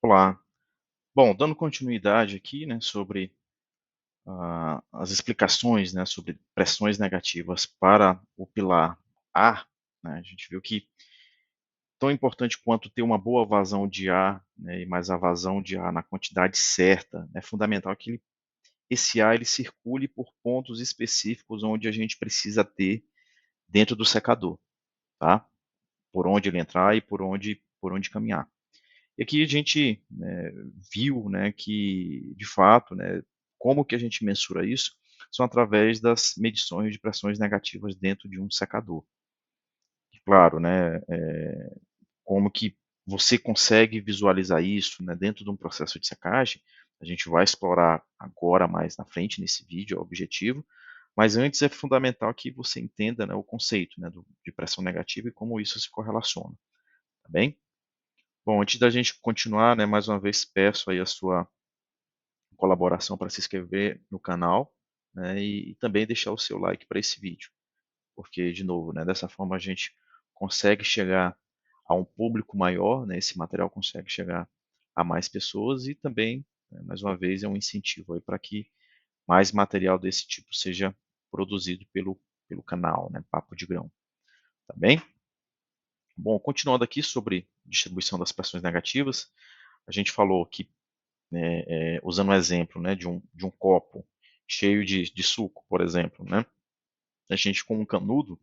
Olá. Bom, dando continuidade aqui, né, sobre as explicações, né, sobre pressões negativas para o pilar ar, né, a gente viu que tão importante quanto ter uma boa vazão de ar, né, e mais a vazão de ar na quantidade certa, é fundamental que esse ar ele circule por pontos específicos onde a gente precisa ter dentro do secador, tá? Por onde ele entrar e por onde caminhar. E aqui a gente, né, viu, né, que, de fato, né, como que a gente mensura isso? São através das medições de pressões negativas dentro de um secador. E, claro, né, como que você consegue visualizar isso, né, dentro de um processo de secagem, a gente vai explorar agora mais na frente nesse vídeo, é o objetivo, mas antes é fundamental que você entenda, né, o conceito, né, de pressão negativa e como isso se correlaciona, tá bem? Bom, antes da gente continuar, né, mais uma vez peço aí a sua colaboração para se inscrever no canal, né, e também deixar o seu like para esse vídeo, porque, de novo, né, dessa forma a gente consegue chegar a um público maior, né, esse material consegue chegar a mais pessoas e também, né, mais uma vez, é um incentivo aí para que mais material desse tipo seja produzido pelo canal, né, Papo de Grão, tá bem? Bom, continuando aqui sobre distribuição das pressões negativas, a gente falou que usando um exemplo, né, de um copo cheio de suco, por exemplo, né, a gente com um canudo,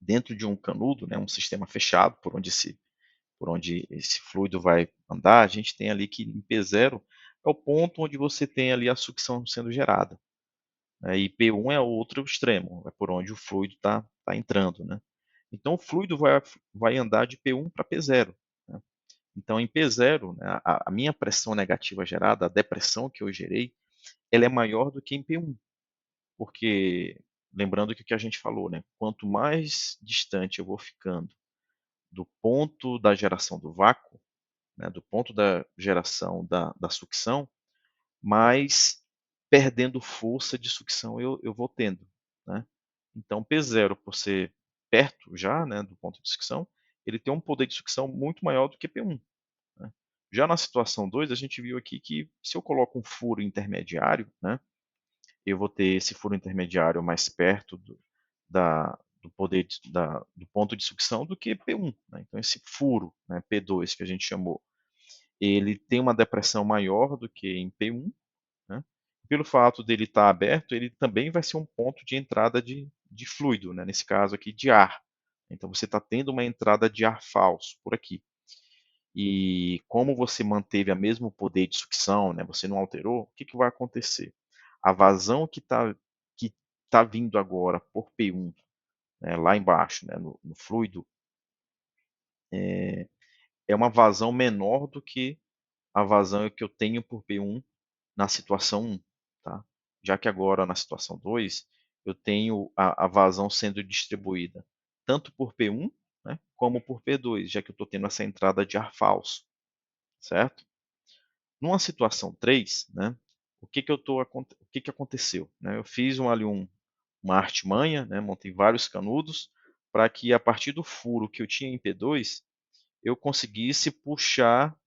dentro de um canudo, né, um sistema fechado por onde esse fluido vai andar, a gente tem ali que em P0 é o ponto onde você tem ali a sucção sendo gerada, né, e P1 é o outro extremo, é por onde o fluido está entrando, né. Então o fluido vai andar de P1 para P0, né. Então em P0, né, a minha pressão negativa gerada, a depressão que eu gerei, ela é maior do que em P1, porque lembrando que o que a gente falou, né, quanto mais distante eu vou ficando do ponto da geração do vácuo, né, do ponto da geração da sucção, mais perdendo força de sucção eu vou tendo, né. Então P0, por ser perto já, né, do ponto de sucção, ele tem um poder de sucção muito maior do que P1, né. Já na situação 2, a gente viu aqui que se eu coloco um furo intermediário, né, eu vou ter esse furo intermediário mais perto do poder do ponto de sucção do que P1, né? Então esse furo, né, P2 que a gente chamou, ele tem uma depressão maior do que em P1, né? Pelo fato dele estar aberto, ele também vai ser um ponto de entrada de fluido, né? Nesse caso aqui de ar. Então você está tendo uma entrada de ar falso por aqui. E como você manteve o mesmo poder de sucção, né, você não alterou, o que, que vai acontecer? A vazão que tá vindo agora por P1, né, lá embaixo, né, no fluido, é uma vazão menor do que a vazão que eu tenho por P1 na situação 1. Tá? Já que agora na situação 2, eu tenho a vazão sendo distribuída tanto por P1, né, como por P2, já que eu estou tendo essa entrada de ar falso, certo? Numa situação 3, né, o que que aconteceu? Né? Eu fiz uma artimanha, né, montei vários canudos, para que a partir do furo que eu tinha em P2, eu conseguisse puxar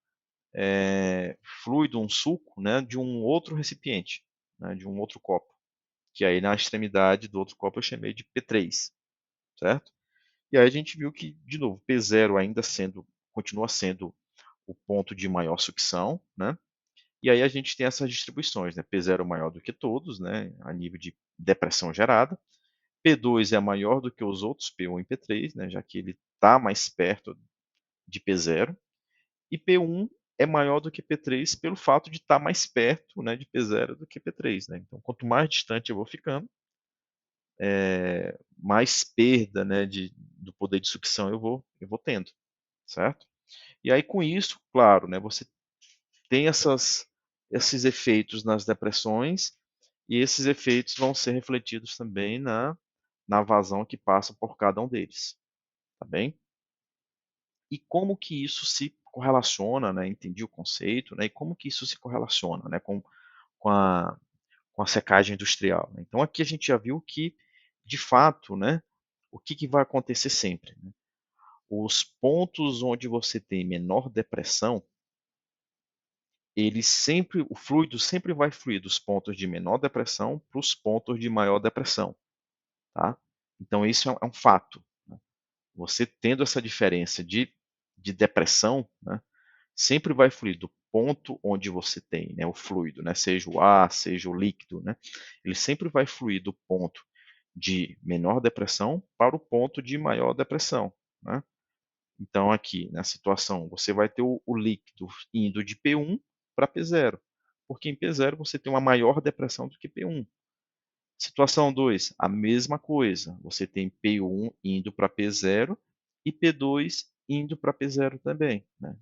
fluido, um suco, né, de um outro recipiente, né, de um outro copo, que aí na extremidade do outro copo eu chamei de P3, certo? E aí a gente viu que, de novo, P0 ainda continua sendo o ponto de maior sucção, né? E aí a gente tem essas distribuições, né? P0 maior do que todos, né? A nível de depressão gerada. P2 é maior do que os outros, P1 e P3, né? Já que ele está mais perto de P0. E P1 é maior do que P3 pelo fato de estar mais perto, né, de P0 do que P3. Né? Então, quanto mais distante eu vou ficando, mais perda, né, do poder de sucção eu vou tendo, certo? E aí com isso, claro, né, você tem esses efeitos nas depressões, e esses efeitos vão ser refletidos também na vazão que passa por cada um deles, tá bem? E como que isso se correlaciona, né? Entendi o conceito, né? E como que isso se correlaciona, né? Com a, com a secagem industrial, né? Então aqui a gente já viu que, de fato, né? O que, que vai acontecer sempre, né? Os pontos onde você tem menor depressão, o fluido sempre vai fluir dos pontos de menor depressão para os pontos de maior depressão, tá? Então isso é um fato, né? Você tendo essa diferença de depressão, né, sempre vai fluir do ponto onde você tem, né, o fluido, né, seja o ar, seja o líquido, né, ele sempre vai fluir do ponto de menor depressão para o ponto de maior depressão, né? Então aqui, na situação, você vai ter o líquido indo de P1 para P0, porque em P0 você tem uma maior depressão do que P1. Situação 2, a mesma coisa. Você tem P1 indo para P0 e P2 indo para P0 também, né?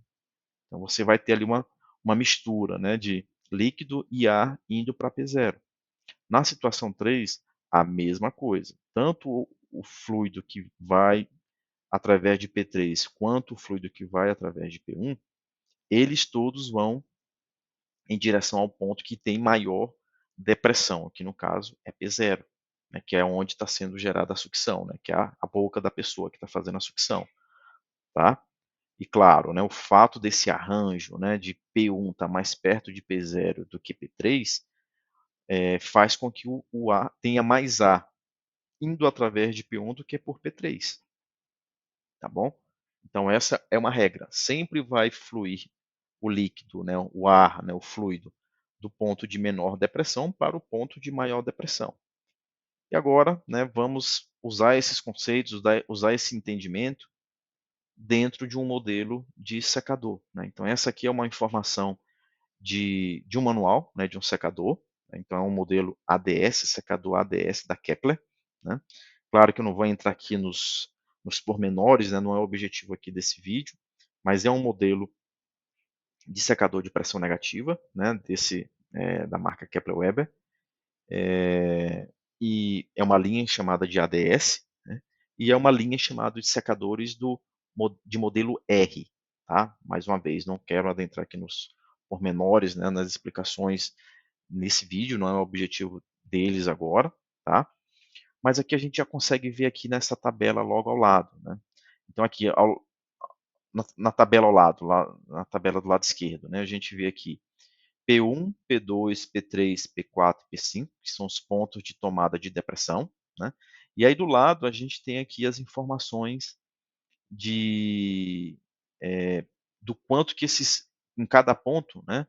Então você vai ter ali uma mistura, né, de líquido e ar indo para P0. Na situação 3, a mesma coisa. Tanto o fluido que vai através de P3 quanto o fluido que vai através de P1, eles todos vão em direção ao ponto que tem maior depressão, que no caso é P0, né, que é onde está sendo gerada a sucção, né, que é a boca da pessoa que está fazendo a sucção. Tá? E claro, né, o fato desse arranjo, né, de P1 estar mais perto de P0 do que P3 faz com que o ar tenha mais ar indo através de P1 do que por P3. Tá bom? Então essa é uma regra. Sempre vai fluir o líquido, né, o ar, né, o fluido, do ponto de menor depressão para o ponto de maior depressão. E agora, né, vamos usar esses conceitos, usar esse entendimento dentro de um modelo de secador, né? Então essa aqui é uma informação de um manual, né, de um secador. Né? Então é um modelo ADS, secador ADS da Kepler, né? Claro que eu não vou entrar aqui nos pormenores, né, não é o objetivo aqui desse vídeo, mas é um modelo de secador de pressão negativa, né, da marca Kepler Weber, e é uma linha chamada de ADS, né, e é uma linha chamada de secadores de modelo R. Tá? Mais uma vez, não quero adentrar aqui nos pormenores, né, nas explicações nesse vídeo, não é o objetivo deles agora, tá? Mas aqui a gente já consegue ver aqui nessa tabela logo ao lado, né? Então aqui na tabela ao lado, lá, na tabela do lado esquerdo, né, a gente vê aqui P1, P2, P3, P4 e P5, que são os pontos de tomada de depressão, né? E aí do lado a gente tem aqui as informações de do quanto que em cada ponto, né,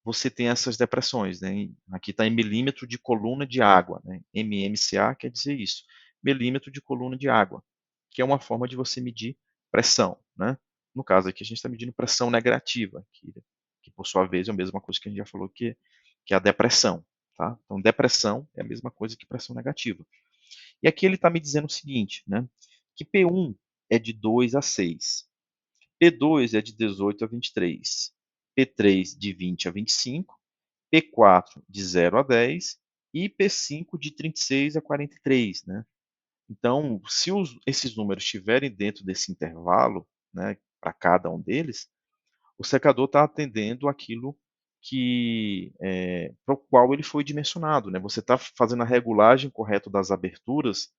você tem essas depressões, né? Aqui está em milímetro de coluna de água, né? MMCA quer dizer isso, milímetro de coluna de água, que é uma forma de você medir pressão, né? No caso aqui a gente está medindo pressão negativa, que por sua vez é a mesma coisa que a gente já falou que é a depressão, tá? Então depressão é a mesma coisa que pressão negativa. E aqui ele está me dizendo o seguinte, né? Que P1 é de 2 a 6, P2 é de 18 a 23, P3 de 20 a 25, P4 de 0 a 10 e P5 de 36 a 43, né? Então, se esses números estiverem dentro desse intervalo, né, para cada um deles, o secador está atendendo aquilo para o qual ele foi dimensionado, né? Você está fazendo a regulagem correta das aberturas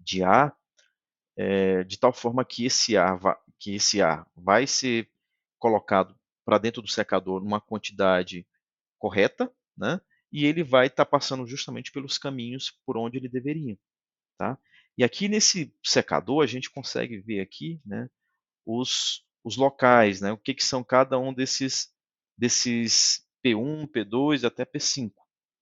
de ar, de tal forma que esse ar vai ser colocado para dentro do secador numa quantidade correta, né? E ele vai estar passando justamente pelos caminhos por onde ele deveria, tá? E aqui nesse secador a gente consegue ver aqui, né, os locais, né, o que são cada um desses P1, P2 até P5,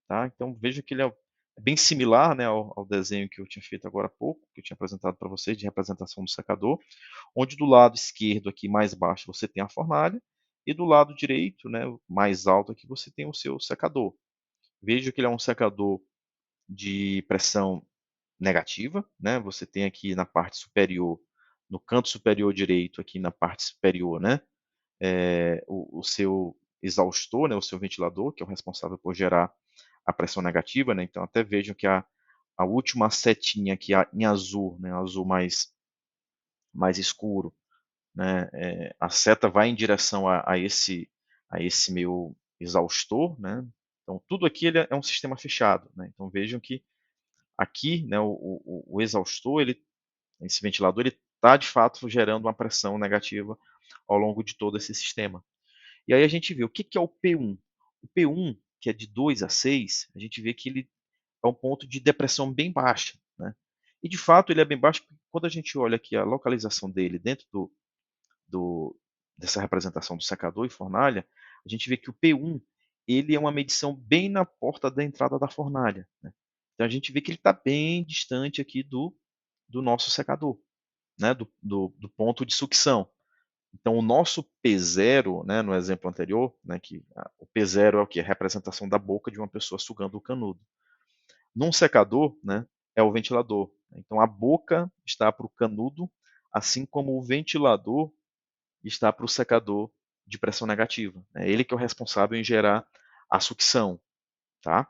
tá? Então veja que ele é bem similar, né, ao desenho que eu tinha feito agora há pouco, que eu tinha apresentado para vocês de representação do secador, onde do lado esquerdo aqui mais baixo você tem a fornalha e do lado direito, né, mais alto aqui você tem o seu secador. Veja que ele é um secador de pressão negativa, né? Você tem aqui na parte superior, no canto superior direito, aqui na parte superior, né? O seu exaustor, né? O seu ventilador, que é o responsável por gerar a pressão negativa, né? Então até vejam que a última setinha aqui em azul, né? Azul mais escuro, né? A seta vai em direção a esse meu exaustor, né? Então tudo aqui ele é um sistema fechado, né? Então vejam que aqui, né, o exaustor, esse ventilador, ele está de fato gerando uma pressão negativa ao longo de todo esse sistema. E aí a gente vê o que é o P1. O P1, que é de 2 a 6, a gente vê que ele é um ponto de depressão bem baixa, né? E de fato ele é bem baixo porque quando a gente olha aqui a localização dele dentro do, dessa representação do secador e fornalha, a gente vê que o P1 ele é uma medição bem na porta da entrada da fornalha, né? Então a gente vê que ele está bem distante aqui do nosso secador, né? Do ponto de sucção. Então o nosso P0, né, no exemplo anterior, né, que o P0 é o que? A representação da boca de uma pessoa sugando o canudo. Num secador, né, é o ventilador. Então a boca está para o canudo, assim como o ventilador está para o secador de pressão negativa. É ele que é o responsável em gerar a sucção, tá?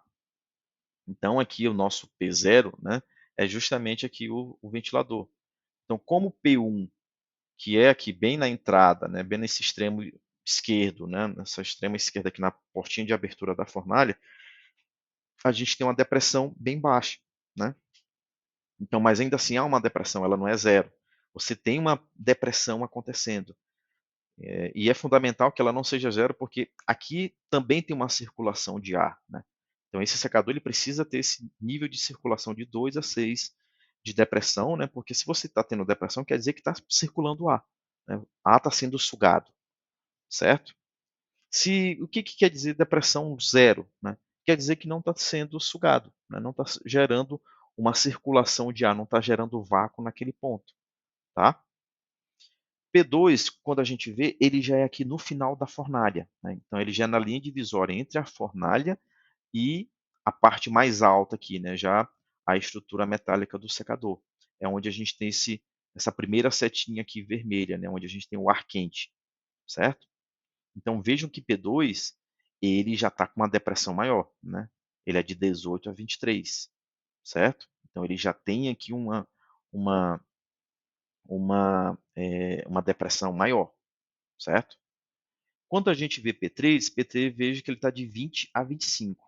Então aqui o nosso P0, né, é justamente aqui o ventilador. Então como o P1, que é aqui bem na entrada, né, bem nesse extremo esquerdo, né, nessa extrema esquerda aqui na portinha de abertura da fornalha, a gente tem uma depressão bem baixa, né? Então, mas ainda assim há uma depressão, ela não é zero. Você tem uma depressão acontecendo. E é fundamental que ela não seja zero, porque aqui também tem uma circulação de ar, né? Então, esse secador ele precisa ter esse nível de circulação de 2 a 6 de depressão, né? Porque se você está tendo depressão, quer dizer que está circulando ar, né? O ar está sendo sugado, certo? O que quer dizer depressão zero, né? Quer dizer que não está sendo sugado, né? Não está gerando uma circulação de ar, não está gerando vácuo naquele ponto, tá? P2, quando a gente vê, ele já é aqui no final da fornalha, né? Então ele já é na linha divisória entre a fornalha e a parte mais alta aqui, né? Já a estrutura metálica do secador. É onde a gente tem essa primeira setinha aqui vermelha, né? Onde a gente tem o ar quente, certo? Então vejam que P2 ele já está com uma depressão maior, né? Ele é de 18 a 23, certo? Então ele já tem aqui uma, uma depressão maior, certo? Quando a gente vê P3, P3 veja que ele está de 20 a 25.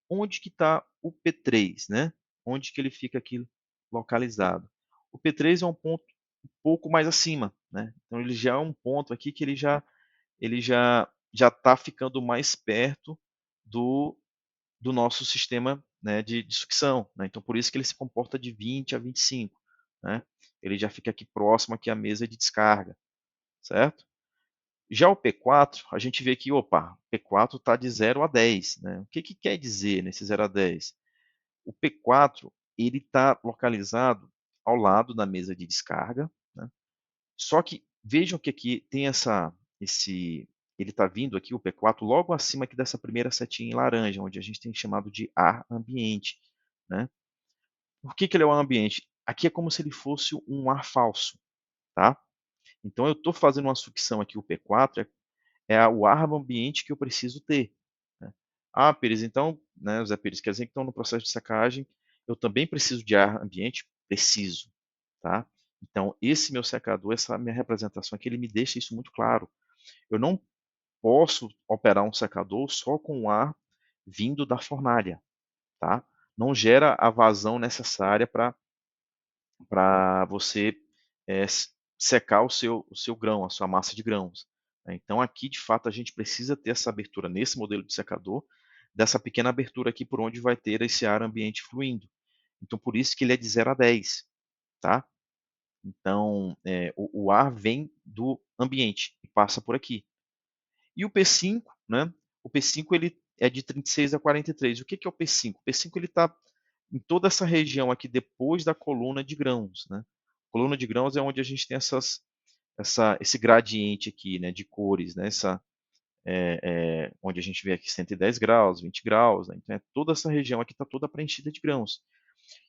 Onde que está o P3, né? Onde que ele fica aqui localizado? O P3 é um ponto um pouco mais acima, né? Então ele já é um ponto aqui que ele já está ficando mais perto do, do nosso sistema, né, de sucção, né? Então por isso que ele se comporta de 20 a 25, né? Ele já fica aqui próximo aqui à mesa de descarga, certo? Já o P4, a gente vê que, opa, o P4 está de 0 a 10, né? O que quer dizer nesse 0 a 10? O P4 ele está localizado ao lado da mesa de descarga, né? Só que vejam que aqui tem ele está vindo aqui, o P4, logo acima aqui dessa primeira setinha em laranja, onde a gente tem chamado de ar ambiente, né? Por que ele é o ar ambiente? Aqui é como se ele fosse um ar falso, tá? Então eu estou fazendo uma sucção aqui, o P4, é o ar ambiente que eu preciso ter, né? Ah, Pires, então, né, Zé Pires, quer dizer que então no processo de secagem eu também preciso de ar ambiente? Preciso, tá? Então, esse meu secador, essa minha representação aqui, ele me deixa isso muito claro. Eu não posso operar um secador só com o ar vindo da fornalha, tá? Não gera a vazão necessária para você secar o seu grão, a sua massa de grãos, né? Então aqui de fato a gente precisa ter essa abertura nesse modelo de secador, dessa pequena abertura aqui por onde vai ter esse ar ambiente fluindo. Então por isso que ele é de 0 a 10, tá? Então o ar vem do ambiente e passa por aqui. E o P5, né? O P5 ele é de 36 a 43. O que é o P5? O P5 ele está em toda essa região aqui depois da coluna de grãos, né? A coluna de grãos é onde a gente tem esse gradiente aqui, né, de cores, né? Onde a gente vê aqui 110 graus, 20 graus, né? Então toda essa região aqui está toda preenchida de grãos.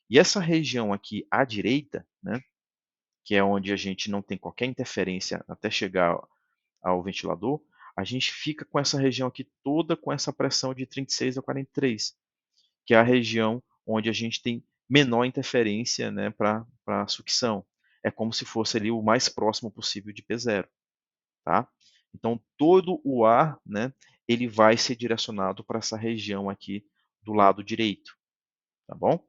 E essa região aqui à direita, né, que é onde a gente não tem qualquer interferência até chegar ao ventilador, a gente fica com essa região aqui toda com essa pressão de 36 a 43, que é a região onde a gente tem menor interferência, né, para a sucção. É como se fosse ali o mais próximo possível de P0, tá? Então todo o ar, né, ele vai ser direcionado para essa região aqui do lado direito, tá bom?